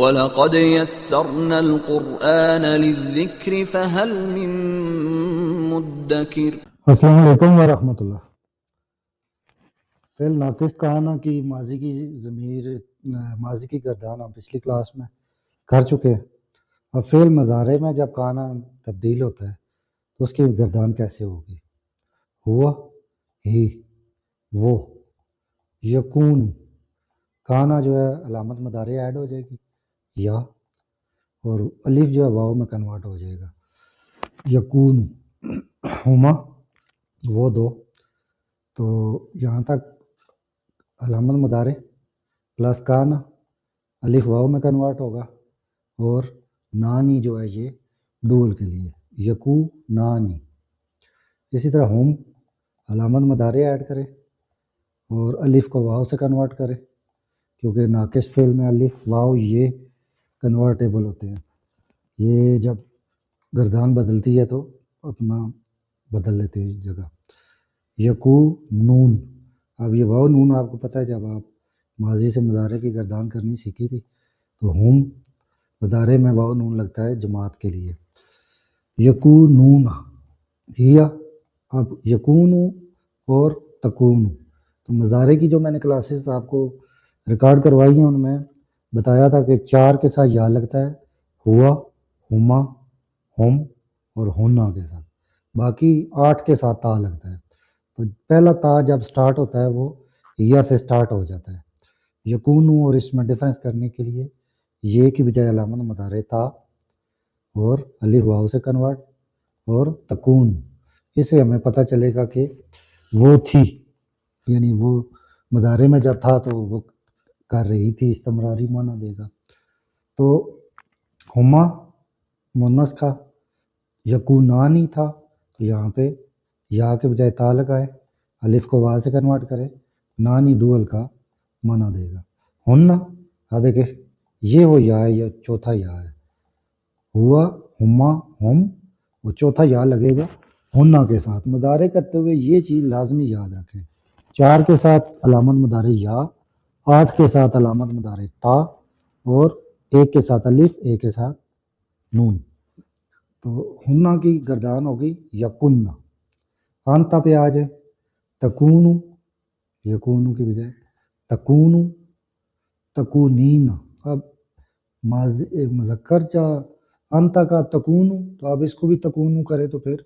وَلَقَدْ يَسَّرْنَا الْقُرْآنَ لِلذِّكْرِ فَهَلْ مِن مُدَّكِرٍ۔ السلام علیکم ورحمۃ اللہ۔ فعل ناقص کہانا کی ماضی کی ضمیر ماضی کی گردان ہم پچھلی کلاس میں کر چکے ہیں۔ اب فعل مضارع میں جب کہانا تبدیل ہوتا ہے تو اس کی گردان کیسے ہوگی؟ ہوا، ہی، وہ، یکون، کہانا جو ہے علامت مضارع ایڈ ہو جائے گی یا، اور الف جو ہے واو میں کنورٹ ہو جائے گا، یکون، ہما، وہ دو، تو یہاں تک علامت مضارع پلس کانا الف واو میں کنورٹ ہوگا، اور نانی جو ہے یہ ڈول کے لیے یکو نانی۔ اسی طرح ہم علامت مضارع ایڈ کرے اور الف کو واو سے کنورٹ کرے، کیونکہ ناقص فعل میں الف واو یہ کنورٹیبل ہوتے ہیں، یہ جب گردان بدلتی ہے تو اپنا بدل لیتے ہیں جگہ۔ یکو نون، اب یہ واو نون آپ کو پتہ ہے جب آپ ماضی سے مضارع کی گردان کرنی سیکھی تھی تو ہم مضارع میں واو نون لگتا ہے جماعت کے لیے۔ یکو نون ہیا، اب یکون اور تکون، تو مضارع کی جو میں نے کلاسز آپ کو ریکارڈ کروائی ہیں ان میں بتایا تھا کہ 4 کے ساتھ یا لگتا ہے، ہوا، ہما، ہم اور ہونا کے ساتھ، باقی 8 کے ساتھ تا لگتا ہے۔ تو پہلا تا جب سٹارٹ ہوتا ہے وہ یا سے سٹارٹ ہو جاتا ہے۔ یکون اور اس میں ڈیفرنس کرنے کے لیے یہ کی بجائے علامت مضارع تا اور الف واو سے کنورٹ، اور تکون، اس سے ہمیں پتہ چلے گا کہ وہ تھی، یعنی وہ مضارع میں جب تھا تو وہ کر رہی تھی، استمراری معنی دے گا۔ تو ہما مونس کا، یکونانی تھا تو یہاں پہ یا کے بجائے تا لگائے، الف کو واو سے کنورٹ کرے، نانی ڈول کا معنی دے گا۔ ہننا، ہاں دیکھیں یہ وہ یا ہے، یہ چوتھا یا ہے، ہوا، ہما، ہم، وہ چوتھا یا لگے گا ہننا کے ساتھ۔ مضارع کرتے ہوئے یہ چیز لازمی یاد رکھیں، 4 کے ساتھ علامت مضارع یا، 8 کے ساتھ علامت مضارع تا، اور 1 کے ساتھ الف، 1 کے ساتھ نون۔ تو ہننا کی گردان ہوگی یکننا۔ انتا پہ آ جائے، تکونو، یکونو کی بجائے تکونو، تکونین۔ اب مذکر چا انتا کا تکونو، تو اب اس کو بھی تکونو کرے تو پھر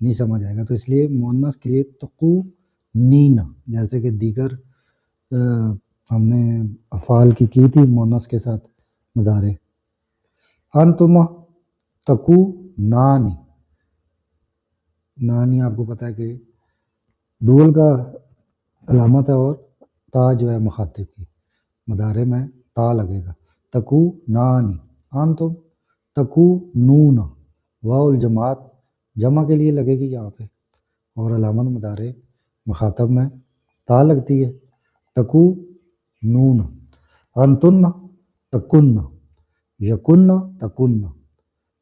نہیں سمجھ آئے گا، تو اس لیے مونس کے لیے تکونین، جیسے کہ دیگر ہم نے افعال کی تھی مونس کے ساتھ مضارع۔ انتما تکو نانی، نانی آپ کو پتہ ہے کہ ڈول کا علامت ہے اور تا جو ہے مخاطب کی، مضارع میں تا لگے گا، تکو نانی۔ انتم تکو نون، واو الجماعت جمع کے لیے لگے گی یہاں پہ، اور علامت مضارع مخاطب میں تا لگتی ہے، تکو نون۔ انتن تکن، یکن تکن۔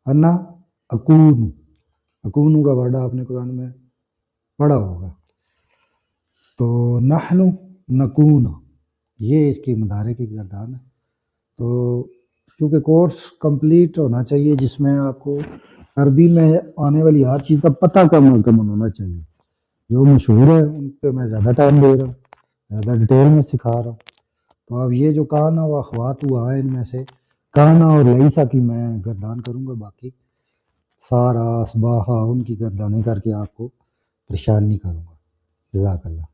انا اکون، اکون کا ورڈ آپ نے قرآن میں پڑھا ہوگا۔ تو نحن نکون، یہ اس کی مضارع کی گردان ہے۔ تو کیونکہ کورس کمپلیٹ ہونا چاہیے جس میں آپ کو عربی میں آنے والی ہر چیز کا پتہ کم از کم ہونا چاہیے، جو مشہور ہے ان پہ میں زیادہ ٹائم دے رہا ہوں، زیادہ ڈیٹیل میں سکھا رہا ہوں۔ تو اب یہ جو کانا و اخوات ہوا ہے ان میں سے کانا اور لئیسا کی میں گردان کروں گا، باقی سارا اسباحہ ان کی گردانیں کر کے آپ کو پریشان نہیں کروں گا۔ جزاک اللہ۔